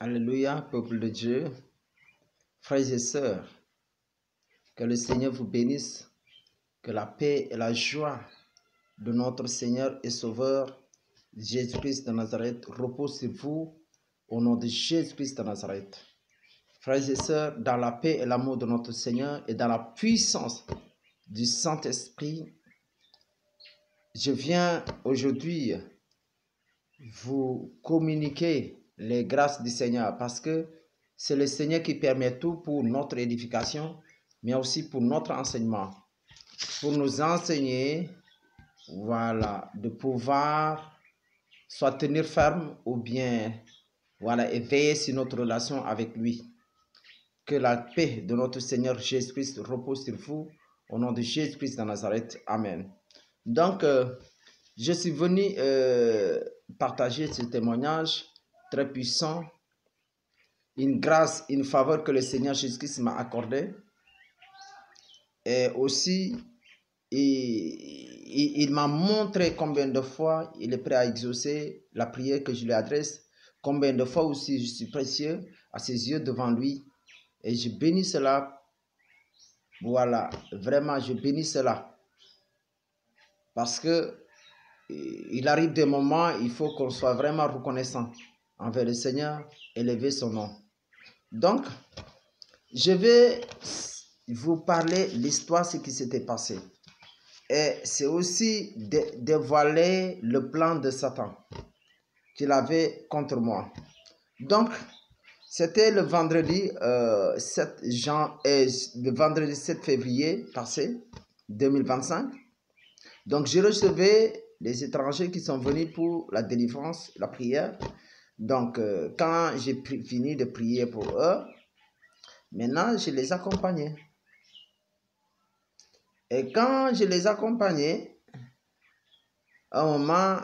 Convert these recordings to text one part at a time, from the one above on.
Alléluia, peuple de Dieu, frères et sœurs, que le Seigneur vous bénisse, que la paix et la joie de notre Seigneur et Sauveur Jésus-Christ de Nazareth reposent sur vous au nom de Jésus-Christ de Nazareth. Frères et sœurs, dans la paix et l'amour de notre Seigneur et dans la puissance du Saint-Esprit, je viens aujourd'hui vous communiquer les grâces du Seigneur parce que c'est le Seigneur qui permet tout pour notre édification, mais aussi pour notre enseignement, pour nous enseigner, voilà, de pouvoir soit tenir ferme ou bien, voilà, et veiller sur notre relation avec lui. Que la paix de notre Seigneur Jésus-Christ repose sur vous, au nom de Jésus-Christ de Nazareth. Amen. Donc, je suis venu partager ce témoignage très puissant, une grâce, une faveur que le Seigneur Jésus-Christ m'a accordée. Et aussi, il m'a montré combien de fois il est prêt à exaucer la prière que je lui adresse, combien de fois aussi je suis précieux à ses yeux devant lui. Et je bénis cela. Voilà, vraiment, je bénis cela. Parce que il arrive des moments, il faut qu'on soit vraiment reconnaissant envers le Seigneur, élever son nom. Donc, je vais vous parler l'histoire, ce qui s'était passé. Et c'est aussi dévoiler le plan de Satan qu'il avait contre moi. Donc, c'était le vendredi 7 février passé, 2025. Donc, je recevais les étrangers qui sont venus pour la délivrance, la prière. Donc, quand j'ai fini de prier pour eux, maintenant, je les accompagnais. Et quand je les accompagnais, à un moment,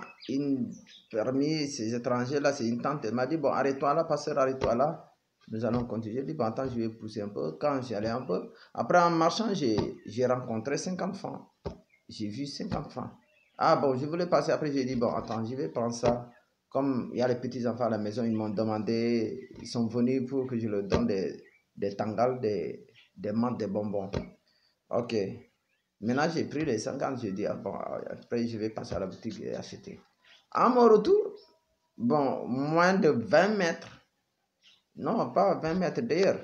parmi ces étrangers-là, c'est une tante, elle m'a dit, bon, arrête-toi là, pasteur, arrête-toi là. Nous allons continuer. J'ai dit, bon, attends, je vais pousser un peu. Quand j'y allais un peu, après, en marchant, j'ai rencontré 50 francs. J'ai vu 50 francs. Ah bon, je voulais passer. Après, j'ai dit, bon, attends, je vais prendre ça. Comme il y a les petits-enfants à la maison, ils m'ont demandé, ils sont venus pour que je leur donne des tangales, des menthes, des bonbons. Ok. Maintenant, j'ai pris les 50, j'ai dit, ah bon, après, je vais passer à la boutique et acheter. À mon retour, bon, moins de 20 mètres. Non, pas 20 mètres d'ailleurs.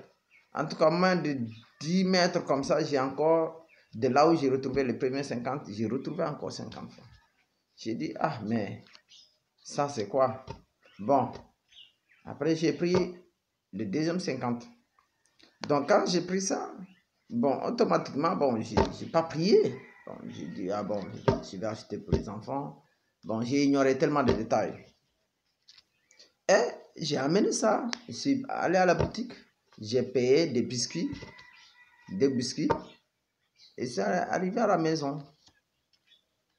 En tout cas, moins de 10 mètres comme ça, j'ai encore, de là où j'ai retrouvé les premiers 50, j'ai retrouvé encore 50 francs. J'ai dit, ah, mais ça, c'est quoi? Bon, après, j'ai pris le deuxième 50. Donc, quand j'ai pris ça, bon, automatiquement, bon, j'ai pas prié. Bon, j'ai dit, ah bon, je vais acheter pour les enfants. Bon, j'ai ignoré tellement de détails. Et j'ai amené ça. Je suis allé à la boutique. J'ai payé des biscuits. Et c'est arrivé à la maison.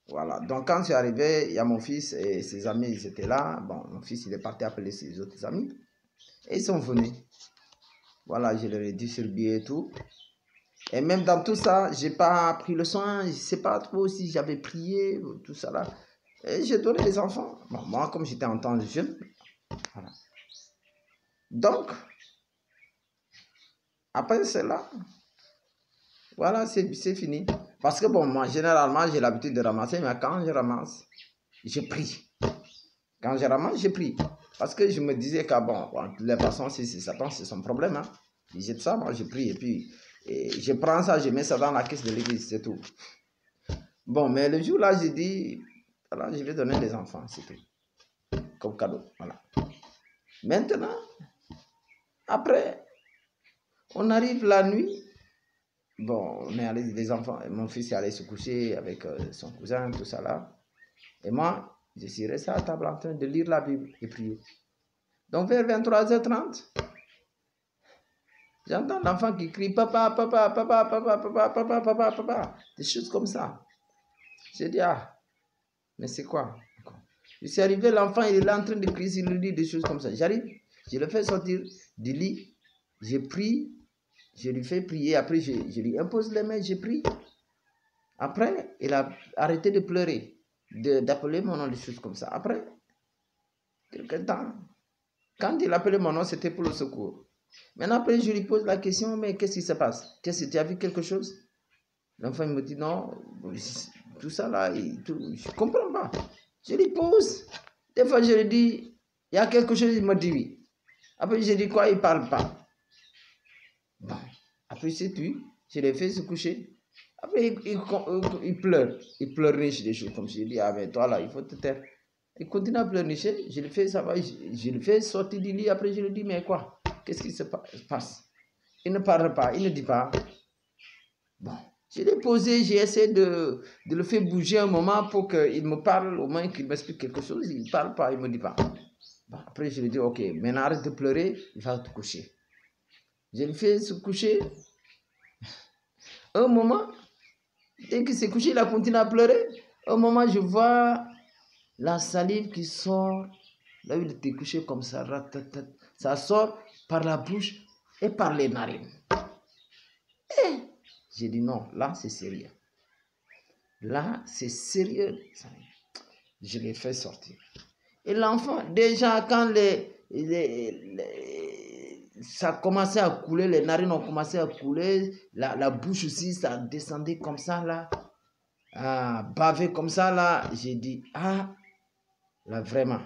Voilà. Donc, quand c'est arrivé, il y a mon fils et ses amis, ils étaient là. Bon, mon fils, il est parti appeler ses autres amis. Et ils sont venus. Voilà, je leur ai distribué et tout. Et même dans tout ça, je n'ai pas pris le soin. Je ne sais pas trop si j'avais prié, tout ça là. Et j'ai donné les enfants. Bon, moi, comme j'étais en temps de jeûne, voilà. Donc, après cela, voilà, c'est fini. Parce que bon, moi, généralement, j'ai l'habitude de ramasser, mais quand je ramasse, je prie. Quand je ramasse, je prie. Parce que je me disais que bon, de toute façon, si c'est Satan, c'est son problème. Hein. Il jette ça, moi, je prie. Et puis, je prends ça, je mets ça dans la caisse de l'église, c'est tout. Bon, mais le jour-là, j'ai dit, voilà, je vais donner les enfants, c'est tout. Comme cadeau, voilà. Maintenant, après, on arrive la nuit. Bon, on est allé, les enfants, mon fils est allé se coucher avec son cousin, tout ça là. Et moi, je suis resté à la table en train de lire la Bible et prier. Donc, vers 23h30, j'entends l'enfant qui crie papa, papa, papa, papa, papa, papa, papa, papa, des choses comme ça. J'ai dit, ah, mais c'est quoi? Je suis arrivé, l'enfant, il est là en train de crier, il lui dit des choses comme ça. J'arrive, je le fais sortir du lit, je prie, je lui fais prier, après je lui impose les mains, je prie. Après, il a arrêté de pleurer, d'appeler mon nom, des choses comme ça. Après, quelque temps, Quand il appelait mon nom, c'était pour le secours. Maintenant, après, je lui pose la question, mais qu'est-ce qui se passe? Qu'est-ce que tu as vu quelque chose? L'enfant me dit non, tout ça là, tout, je ne comprends pas. Je lui pose. Des fois, je lui dis, il y a quelque chose, il me dit oui. Après, je dis quoi, il ne parle pas. Bon, après, c'est tout. Je l'ai fait se coucher. Après, il pleure. Il pleurniche des choses comme ça. Je dis, ah mais toi là, il faut te taire. Il continue à pleurnicher. Je le fais, ça va. Je le fais sortir du lit. Après, je lui dis, mais quoi? Qu'est-ce qui se passe? Il ne parle pas, il ne dit pas. Bon, je l'ai posé, j'ai essayé de le faire bouger un moment pour qu'il me parle, au moins qu'il m'explique quelque chose. Il ne parle pas, il ne me dit pas. Bon, après, je lui dis, ok, maintenant arrête de pleurer, il va te coucher. Je le fais se coucher. Un moment, dès qu'il s'est couché, il a continué à pleurer. Un moment, je vois la salive qui sort. Là où il était couché comme ça, ça sort par la bouche et par les narines. Et j'ai dit non, là c'est sérieux. Là c'est sérieux. Je l'ai fait sortir. Et l'enfant, déjà quand ça commençait à couler, les narines ont commencé à couler, la bouche aussi, ça descendait comme ça là, bavé comme ça là, j'ai dit, ah, là vraiment,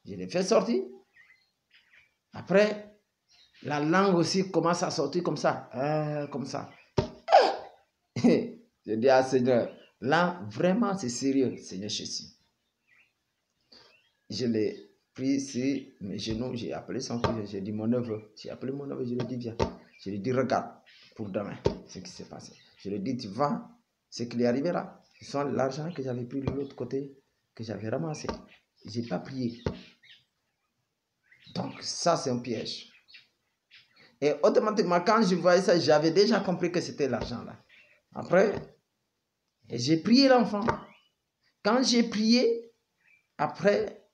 je l'ai fait sortir. Après, la langue aussi commence à sortir comme ça, comme ça. Je dis à Seigneur, là vraiment c'est sérieux, Seigneur Jésus. Je l'ai pris sur mes genoux, j'ai appelé son fils, j'ai dit mon neveu, j'ai appelé mon neveu, je lui ai dit viens. Je lui ai dit regarde pour demain ce qui s'est passé. Je lui ai dit tu vois ce qui est arrivé là. Ce sont l'argent que j'avais pris de l'autre côté, que j'avais ramassé. Je n'ai pas prié. Donc ça c'est un piège. Et automatiquement quand je voyais ça, j'avais déjà compris que c'était l'argent là. Après, j'ai prié l'enfant. Quand j'ai prié, après,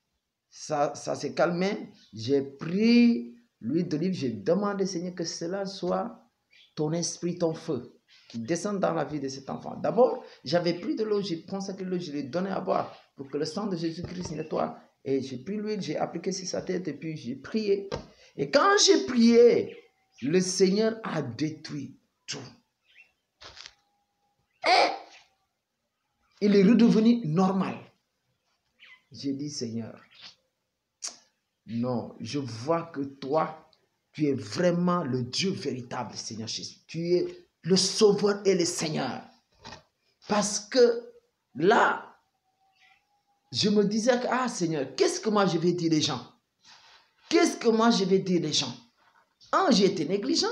ça s'est calmé. J'ai pris l'huile d'olive. J'ai demandé, Seigneur, que cela soit ton esprit, ton feu, qui descende dans la vie de cet enfant. D'abord, j'avais pris de l'eau, j'ai consacré l'eau, je l'ai donné à boire pour que le sang de Jésus-Christ nettoie. Et j'ai pris l'huile, j'ai appliqué sur sa tête et puis j'ai prié. Et quand j'ai prié, le Seigneur a détruit tout. Et il est redevenu normal. J'ai dit, Seigneur, non, je vois que toi, tu es vraiment le Dieu véritable, Seigneur Jésus. Tu es le Sauveur et le Seigneur. Parce que là, je me disais, ah Seigneur, qu'est-ce que moi je vais dire les gens? Qu'est-ce que moi je vais dire les gens? Ah, j'ai été négligent.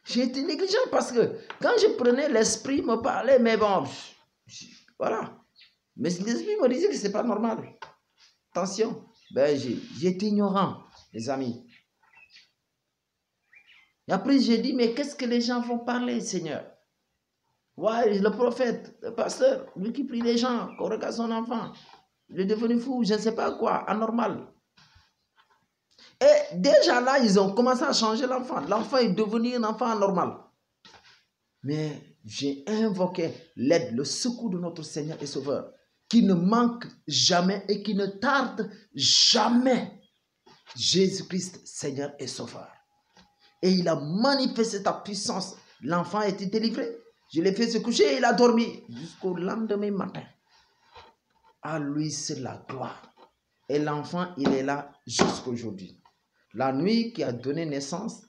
J'ai été négligent parce que quand je prenais l'esprit, me parlait, mais bon, voilà. Mais l'esprit me disait que ce n'est pas normal. Attention, ben, j'étais ignorant, les amis. Et après, j'ai dit, mais qu'est-ce que les gens vont parler, Seigneur? Ouais, le prophète, le pasteur, lui qui prie les gens, qu'on regarde son enfant, il est devenu fou, je ne sais pas quoi, anormal. Et déjà là, ils ont commencé à changer l'enfant. L'enfant est devenu un enfant anormal. Mais j'ai invoqué l'aide, le secours de notre Seigneur et Sauveur, qui ne manque jamais et qui ne tarde jamais. Jésus-Christ, Seigneur et Sauveur. Et il a manifesté sa puissance. L'enfant a été délivré. Je l'ai fait se coucher et il a dormi jusqu'au lendemain matin. À lui, c'est la gloire. Et l'enfant, il est là jusqu'aujourd'hui. La nuit qui a donné naissance,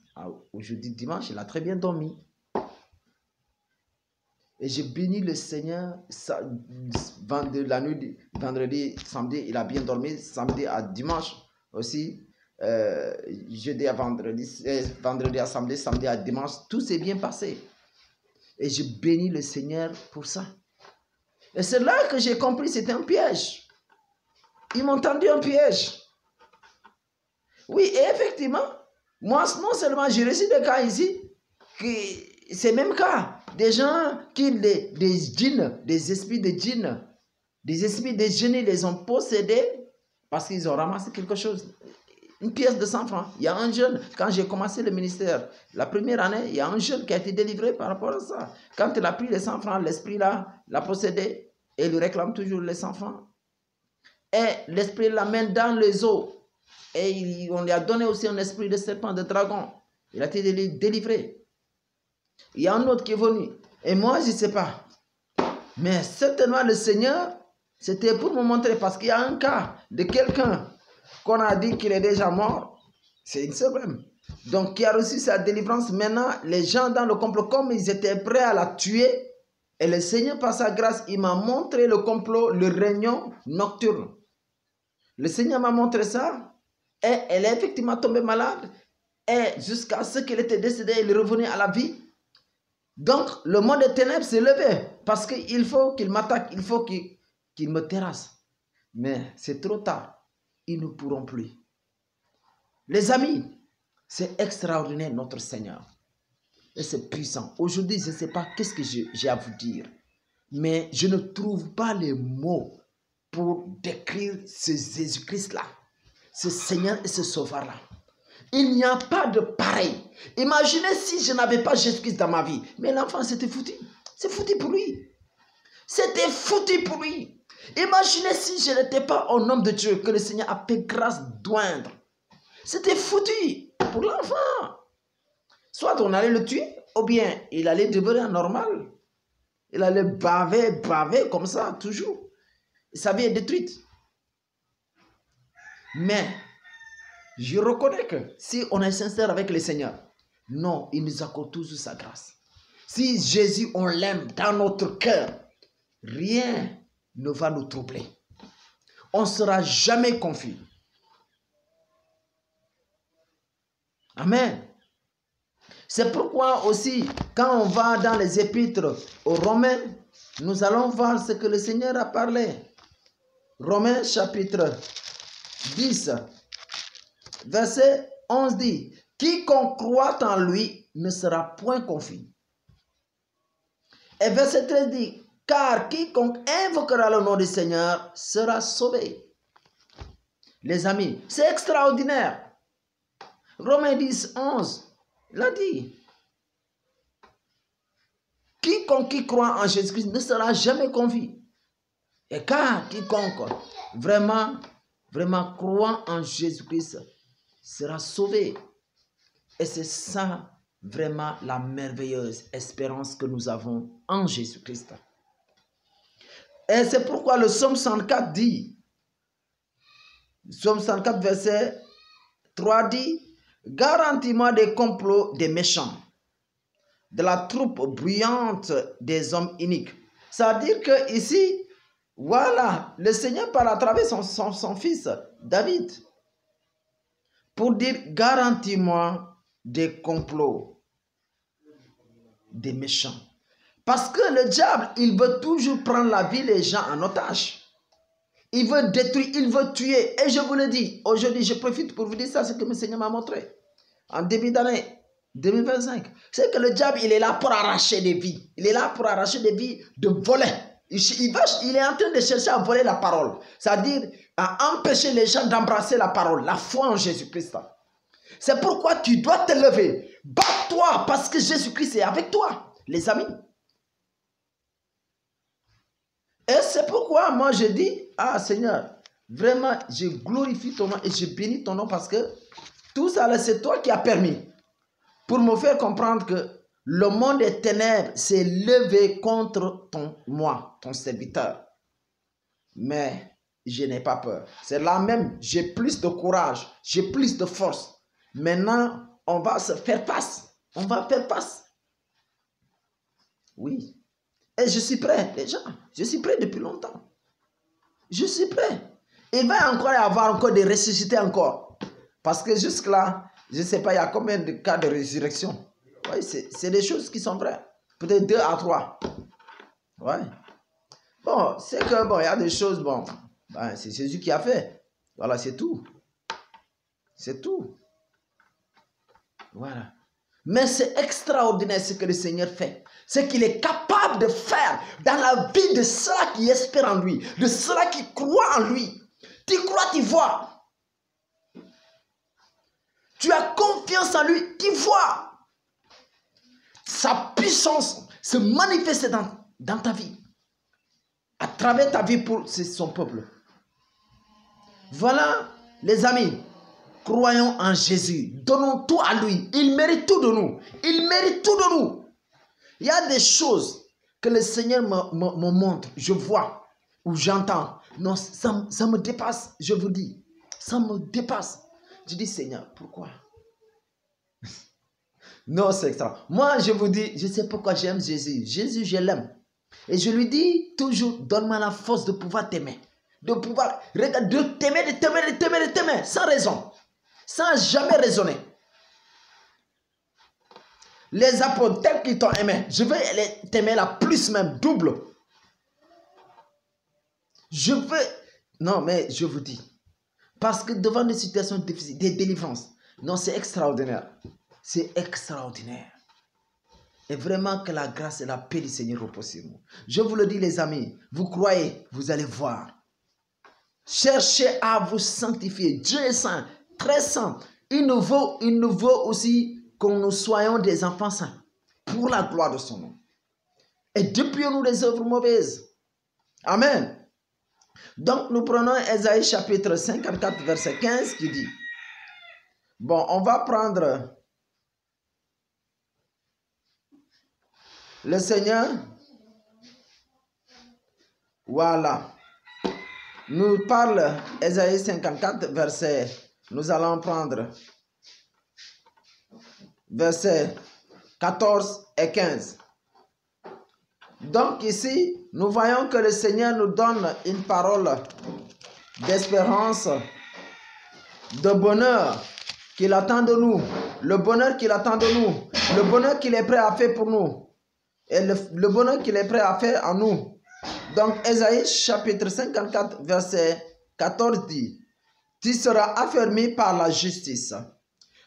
aujourd'hui dimanche, il a très bien dormi. Et j'ai béni le Seigneur, la nuit, vendredi, samedi, il a bien dormi, samedi à dimanche aussi, jeudi à vendredi, vendredi à samedi, samedi à dimanche, tout s'est bien passé. Et j'ai béni le Seigneur pour ça. Et c'est là que j'ai compris que c'était un piège. Ils m'ont tendu un piège. Oui, et effectivement, moi, non seulement j'ai reçu des cas ici, c'est même cas. Des gens qui, des djinns, des esprits de djinns, des esprits de génie les ont possédés parce qu'ils ont ramassé quelque chose. Une pièce de 100 francs. Il y a un jeune, quand j'ai commencé le ministère, la première année, il y a un jeune qui a été délivré par rapport à ça. Quand il a pris les 100 francs, l'esprit là l'a possédé et il réclame toujours les 100 francs. Et l'esprit l'amène dans les eaux. Et on lui a donné aussi un esprit de serpent, de dragon. Il a été délivré. Il y a un autre qui est venu. Et moi, je ne sais pas. Mais certainement, le Seigneur, c'était pour me montrer. Parce qu'il y a un cas de quelqu'un qu'on a dit qu'il est déjà mort. C'est une seule même. Donc, qui a reçu sa délivrance. Maintenant, les gens dans le complot, comme ils étaient prêts à la tuer, et le Seigneur, par sa grâce, il m'a montré le complot, le réunion nocturne. Le Seigneur m'a montré ça. Et elle est effectivement tombée malade. Et jusqu'à ce qu'elle était décédée, elle est revenue à la vie. Donc, le monde des ténèbres s'est levé. Parce qu'il faut qu'il m'attaque. Il faut qu'il me terrasse. Mais c'est trop tard. Ils ne pourront plus. Les amis, c'est extraordinaire notre Seigneur. Et c'est puissant. Aujourd'hui, je ne sais pas qu'est-ce que j'ai à vous dire. Mais je ne trouve pas les mots pour décrire ce Jésus-Christ-là. Ce Seigneur et ce Sauveur-là. Il n'y a pas de pareil. Imaginez si je n'avais pas Jésus-Christ dans ma vie. Mais l'enfant, c'était foutu. C'est foutu pour lui. C'était foutu pour lui. Imaginez si je n'étais pas un homme de Dieu que le Seigneur a fait grâce d'oindre. C'était foutu pour l'enfant. Soit on allait le tuer, ou bien il allait devenir normal. Il allait baver comme ça, toujours. Sa vie est détruite. Mais, je reconnais que si on est sincère avec le Seigneur, non, il nous accorde toujours sa grâce. Si Jésus, on l'aime dans notre cœur, rien ne va nous troubler. On ne sera jamais confus. Amen. C'est pourquoi aussi, quand on va dans les épîtres aux Romains, nous allons voir ce que le Seigneur a parlé. Romains chapitre 10, verset 11 dit, « Quiconque croit en lui ne sera point confus. » Et verset 13 dit, « Car quiconque invoquera le nom du Seigneur sera sauvé. » Les amis, c'est extraordinaire. Romains 10, 11. L'a dit. Quiconque qui croit en Jésus-Christ ne sera jamais confus. Et car quiconque vraiment croit en Jésus-Christ sera sauvé. Et c'est ça vraiment la merveilleuse espérance que nous avons en Jésus-Christ. Et c'est pourquoi le psaume 104 dit, psaume 104 verset 3 dit, garantis-moi des complots des méchants, de la troupe bruyante des hommes iniques. C'est-à-dire que ici, voilà, le Seigneur parle à travers son fils David pour dire, garantis-moi des complots des méchants. Parce que le diable, il veut toujours prendre la vie des gens en otage. Il veut détruire, il veut tuer. Et je vous le dis, aujourd'hui, je profite pour vous dire ça, ce que le Seigneur m'a montré. En début d'année 2025, c'est que le diable, il est là pour arracher des vies. Il est là pour arracher des vies de voler. Il est en train de chercher à voler la parole. C'est-à-dire à empêcher les gens d'embrasser la parole, la foi en Jésus-Christ. C'est pourquoi tu dois te lever. Bats-toi parce que Jésus-Christ est avec toi, les amis. Et c'est pourquoi moi je dis, ah Seigneur, vraiment je glorifie ton nom et je bénis ton nom parce que tout ça c'est toi qui as permis pour me faire comprendre que le monde des ténèbres s'est levé contre moi, ton serviteur. Mais je n'ai pas peur. C'est là même, j'ai plus de courage, j'ai plus de force. Maintenant, on va se faire face. On va faire face. Oui. Et je suis prêt, les gens. Je suis prêt depuis longtemps. Je suis prêt. Il va encore y avoir encore des ressuscités encore. Parce que jusque-là, je ne sais pas, il y a combien de cas de résurrection. Oui, c'est des choses qui sont vraies. Peut-être 2 à 3. Ouais. Bon, c'est que, bon, il y a des choses, bon, ben, c'est Jésus qui a fait. Voilà, c'est tout. C'est tout. Voilà. Mais c'est extraordinaire ce que le Seigneur fait. Ce qu'il est capable de faire dans la vie de ceux qui espèrent en lui, de ceux qui croient en lui. Tu crois, tu vois. Tu as confiance en lui, tu vois. Sa puissance se manifeste dans ta vie. À travers ta vie pour son peuple. Voilà, les amis. Croyons en Jésus. Donnons tout à lui. Il mérite tout de nous. Il mérite tout de nous. Il y a des choses que le Seigneur me montre, je vois ou j'entends. Non, ça me dépasse, je vous dis. Ça me dépasse. Je dis, Seigneur, pourquoi? Non, c'est extra. Moi, je vous dis, je sais pourquoi j'aime Jésus. Jésus, je l'aime. Et je lui dis toujours, donne-moi la force de pouvoir t'aimer. De pouvoir, regarde, de t'aimer, sans raison. Sans jamais raisonner. Les apôtres, tels qu'ils t'ont aimé, je veux t'aimer la plus même, double. Je veux... Non, mais je vous dis. Parce que devant des situations difficiles, des délivrances, non, c'est extraordinaire. C'est extraordinaire. Et vraiment que la grâce et la paix du Seigneur reposent sur nous. Je vous le dis, les amis, vous croyez, vous allez voir. Cherchez à vous sanctifier. Dieu est saint, très saint. Il nous veut aussi que nous soyons des enfants saints pour la gloire de son nom. Et déplions-nous des œuvres mauvaises. Amen. Donc, nous prenons Ésaïe chapitre 54, verset 15 qui dit, bon, on va prendre le Seigneur. Voilà. Nous parle Ésaïe 54, verset, nous allons prendre versets 14 et 15. Donc ici, nous voyons que le Seigneur nous donne une parole d'espérance, de bonheur qu'il attend de nous, le bonheur qu'il attend de nous, le bonheur qu'il est prêt à faire pour nous, et le bonheur qu'il est prêt à faire en nous. Donc Ésaïe chapitre 54, verset 14 dit, « Tu seras affermi par la justice. »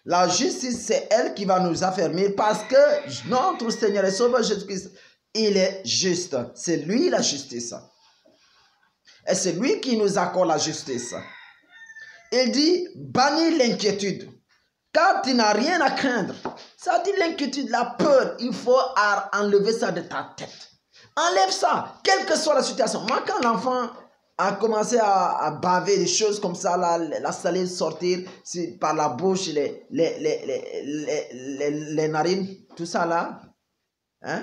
La justice, c'est elle qui va nous affermir parce que notre Seigneur et Sauveur Jésus-Christ, il est juste. C'est lui la justice. Et c'est lui qui nous accorde la justice. Il dit, bannis l'inquiétude, car tu n'as rien à craindre. Ça dit l'inquiétude, la peur, il faut enlever ça de ta tête. Enlève ça, quelle que soit la situation. Moi, quand l'enfant a commencé à baver des choses comme ça, la salive sortir par la bouche, les narines, tout ça là, hein?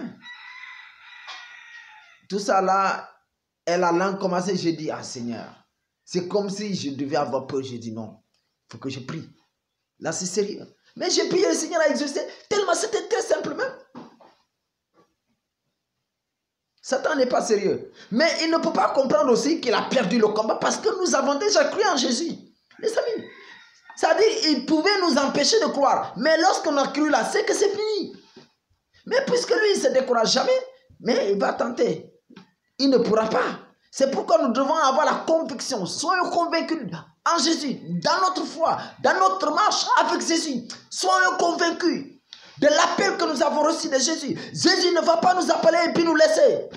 Tout ça là, et la langue commençait, j'ai dit, ah Seigneur, c'est comme si je devais avoir peur, j'ai dit non, il faut que je prie. Là c'est sérieux. Mais j'ai prié, le Seigneur a exaucé, tellement c'était très simple même. Satan n'est pas sérieux. Mais il ne peut pas comprendre aussi qu'il a perdu le combat parce que nous avons déjà cru en Jésus. Les amis, c'est-à-dire il pouvait nous empêcher de croire. Mais lorsqu'on a cru là, c'est que c'est fini. Mais puisque lui, il ne se décourage jamais, mais il va tenter. Il ne pourra pas. C'est pourquoi nous devons avoir la conviction. Soyons convaincus en Jésus, dans notre foi, dans notre marche avec Jésus. Soyons convaincus de l'appel que nous avons reçu de Jésus. Jésus ne va pas nous appeler et puis nous laisser.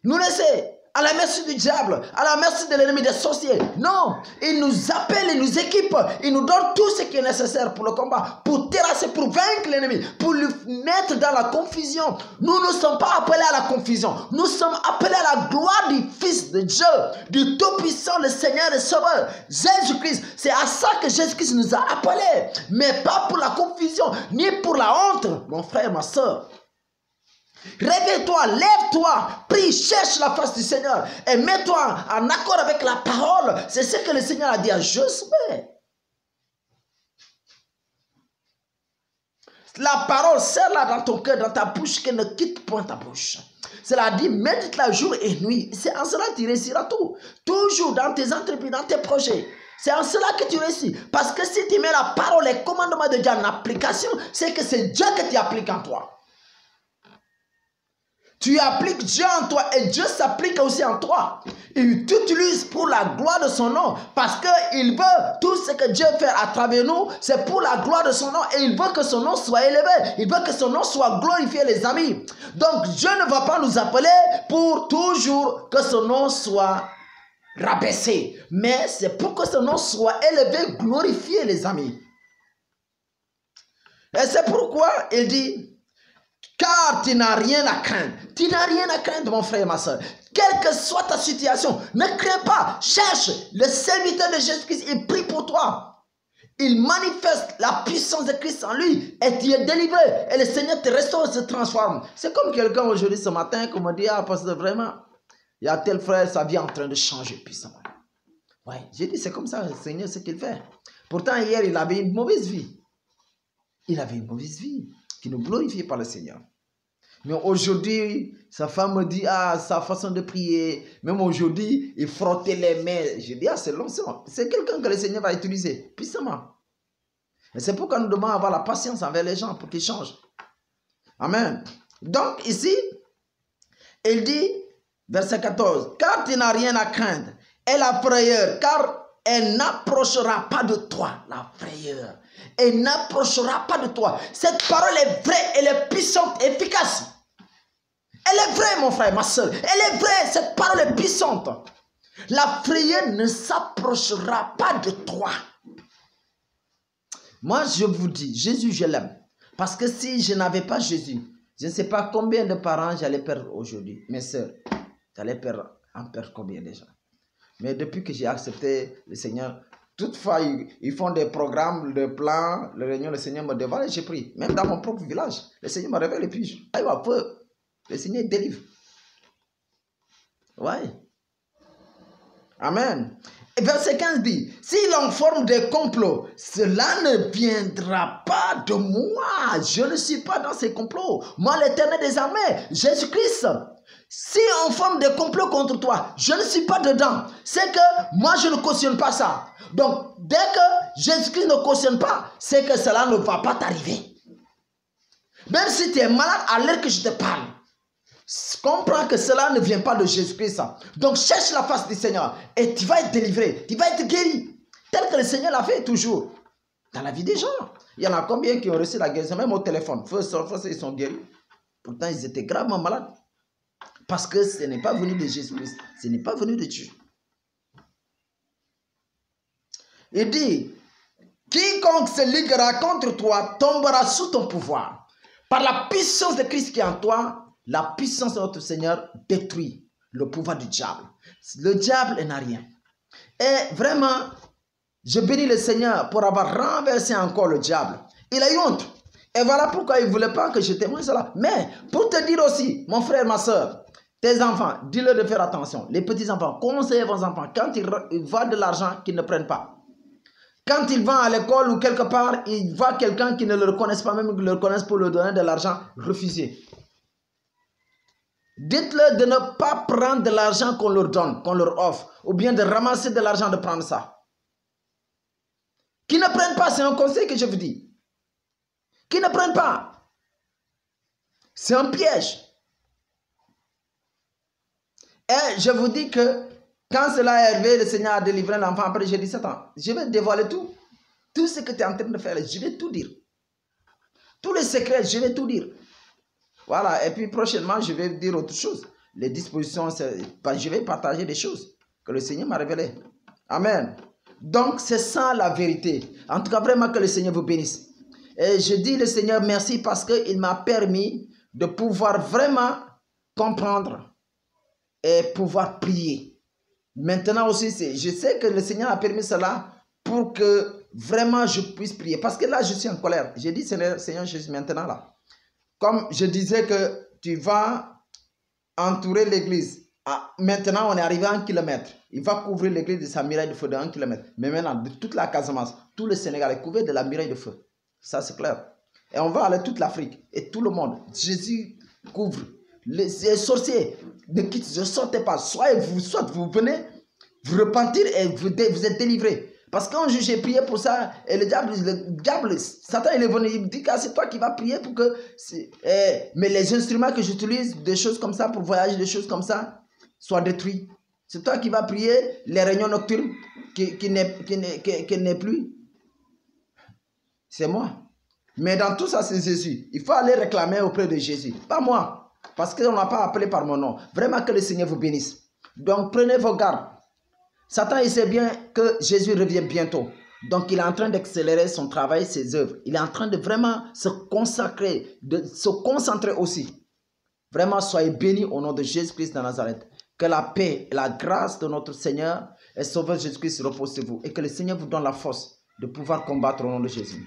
Nous laisser à la merci du diable, à la merci de l'ennemi des sorciers. Non, il nous appelle, il nous équipe, il nous donne tout ce qui est nécessaire pour le combat, pour terrasser, pour vaincre l'ennemi, pour le mettre dans la confusion. Nous ne sommes pas appelés à la confusion. Nous sommes appelés à la gloire du Fils de Dieu, du Tout-Puissant, le Seigneur et Sauveur, Jésus-Christ. C'est à ça que Jésus-Christ nous a appelés, mais pas pour la confusion, ni pour la honte, mon frère, ma soeur. Réveille-toi, lève-toi, prie, cherche la face du Seigneur et mets-toi en accord avec la parole. C'est ce que le Seigneur a dit à Josué. La parole, serre-la dans ton cœur, dans ta bouche, qu'elle ne quitte point ta bouche. Cela dit, médite-la jour et nuit. C'est en cela que tu réussiras tout. Toujours dans tes entreprises, dans tes projets. C'est en cela que tu réussis. Parce que si tu mets la parole, les commandements de Dieu en application, c'est que c'est Dieu que tu appliques en toi. Tu appliques Dieu en toi et Dieu s'applique aussi en toi. Il t'utilise pour la gloire de son nom parce qu'il veut tout ce que Dieu fait à travers nous, c'est pour la gloire de son nom et il veut que son nom soit élevé. Il veut que son nom soit glorifié, les amis. Donc Dieu ne va pas nous appeler pour toujours que son nom soit rabaissé. Mais c'est pour que son nom soit élevé, glorifié, les amis. Et c'est pourquoi il dit... Car tu n'as rien à craindre. Tu n'as rien à craindre, mon frère et ma soeur. Quelle que soit ta situation, ne crains pas. Cherche le serviteur de Jésus-Christ. Il prie pour toi. Il manifeste la puissance de Christ en lui et tu es délivré. Et le Seigneur te restaure, se transforme. C'est comme quelqu'un aujourd'hui ce matin qui m'a dit, ah, parce que vraiment, il y a tel frère, sa vie est en train de changer puissamment. Oui, j'ai dit, c'est comme ça, le Seigneur, ce qu'il fait. Pourtant, hier, il avait une mauvaise vie. Il avait une mauvaise vie qui nous glorifie par le Seigneur. Mais aujourd'hui, sa femme me dit, ah, sa façon de prier, même aujourd'hui, il frottait les mains. Je dis, ah, c'est l'onction. C'est quelqu'un que le Seigneur va utiliser puissamment. Et c'est pourquoi nous devons avoir la patience envers les gens pour qu'ils changent. Amen. Donc ici, il dit, verset 14, car tu n'as rien à craindre. Et la frayeur, car elle n'approchera pas de toi, la frayeur. Elle n'approchera pas de toi. Cette parole est vraie, elle est puissante, efficace. Elle est vraie, mon frère, ma soeur. Elle est vraie, cette parole est puissante. La frayeur ne s'approchera pas de toi. Moi, je vous dis, Jésus, je l'aime. Parce que si je n'avais pas Jésus, je ne sais pas combien de parents j'allais perdre aujourd'hui. Mes soeurs, j'allais en perdre combien déjà. Mais depuis que j'ai accepté le Seigneur, toutefois, ils font des programmes, des plans, les réunions, le Seigneur me dévoile et j'ai pris. Même dans mon propre village, le Seigneur me révèle et puis, le Seigneur délivre. Ouais. Amen. Et verset 15 dit, s'il en forme des complots, cela ne viendra pas de moi. Je ne suis pas dans ces complots. Moi, l'Éternel des armées, Jésus-Christ. Si on forme des complots contre toi, je ne suis pas dedans. C'est que moi, je ne cautionne pas ça. Donc, dès que Jésus-Christ ne cautionne pas, c'est que cela ne va pas t'arriver. Même si tu es malade à l'heure que je te parle, comprends que cela ne vient pas de Jésus-Christ. Donc, cherche la face du Seigneur et tu vas être délivré, tu vas être guéri. Tel que le Seigneur l'a fait toujours dans la vie des gens. Il y en a combien qui ont reçu la guérison, même au téléphone. Ils sont guéris. Pourtant, ils étaient gravement malades. Parce que ce n'est pas venu de Jésus-Christ. Ce n'est pas venu de Dieu. Il dit, quiconque se liguera contre toi tombera sous ton pouvoir. Par la puissance de Christ qui est en toi, la puissance de notre Seigneur détruit le pouvoir du diable. Le diable n'a rien. Et vraiment, je bénis le Seigneur pour avoir renversé encore le diable. Il a eu honte. Et voilà pourquoi il ne voulait pas que je témoigne cela. Mais pour te dire aussi, mon frère, ma soeur, tes enfants, dis-leur de faire attention. Les petits-enfants, conseillez vos enfants. Quand ils voient de l'argent, qu'ils ne prennent pas. Quand ils vont à l'école ou quelque part, ils voient quelqu'un qui ne le reconnaisse pas, même qu'ils le reconnaissent pour leur donner de l'argent, refusez. Dites-leur de ne pas prendre de l'argent qu'on leur donne, qu'on leur offre, ou bien de ramasser de l'argent, de prendre ça. Qu'ils ne prennent pas, c'est un conseil que je vous dis. Qu'ils ne prennent pas. C'est un piège. Et je vous dis que quand cela est arrivé, le Seigneur a délivré l'enfant après j'ai 17 ans. Je vais dévoiler tout. Tout ce que tu es en train de faire, je vais tout dire. Tous les secrets, je vais tout dire. Voilà, et puis prochainement, je vais dire autre chose. Les dispositions, je vais partager des choses que le Seigneur m'a révélées. Amen. Donc, c'est ça la vérité. En tout cas, vraiment que le Seigneur vous bénisse. Et je dis le Seigneur merci parce qu'il m'a permis de pouvoir vraiment comprendre et pouvoir prier. Maintenant aussi, je sais que le Seigneur a permis cela pour que vraiment je puisse prier. Parce que là, je suis en colère. J'ai dit, Seigneur Jésus, maintenant là. Comme je disais que tu vas entourer l'église. Maintenant, on est arrivé à 1 kilomètre. Il va couvrir l'église de sa muraille de feu de 1 kilomètre. Mais maintenant, de toute la Casamance, tout le Sénégal est couvert de la muraille de feu. Ça, c'est clair. Et on va aller toute l'Afrique et tout le monde. Jésus couvre. Les sorciers ne quittent, ne sortez pas. Soit vous venez, vous repentir et vous êtes délivrés. Parce que quand j'ai prié pour ça, et le diable, Satan, il est venu, il me dit que c'est toi qui vas prier pour que... mais les instruments que j'utilise, des choses comme ça, pour voyager, des choses comme ça, soient détruits. C'est toi qui vas prier les réunions nocturnes qui n'est plus. C'est moi. Mais dans tout ça, c'est Jésus. Il faut aller réclamer auprès de Jésus. Pas moi. Parce qu'on n'a pas appelé par mon nom. Vraiment que le Seigneur vous bénisse. Donc prenez vos gardes. Satan, il sait bien que Jésus revient bientôt. Donc, il est en train d'accélérer son travail, ses œuvres. Il est en train de vraiment se consacrer, de se concentrer aussi. Vraiment, soyez bénis au nom de Jésus-Christ de Nazareth. Que la paix et la grâce de notre Seigneur et Sauveur Jésus-Christ reposent sur vous. Et que le Seigneur vous donne la force de pouvoir combattre au nom de Jésus.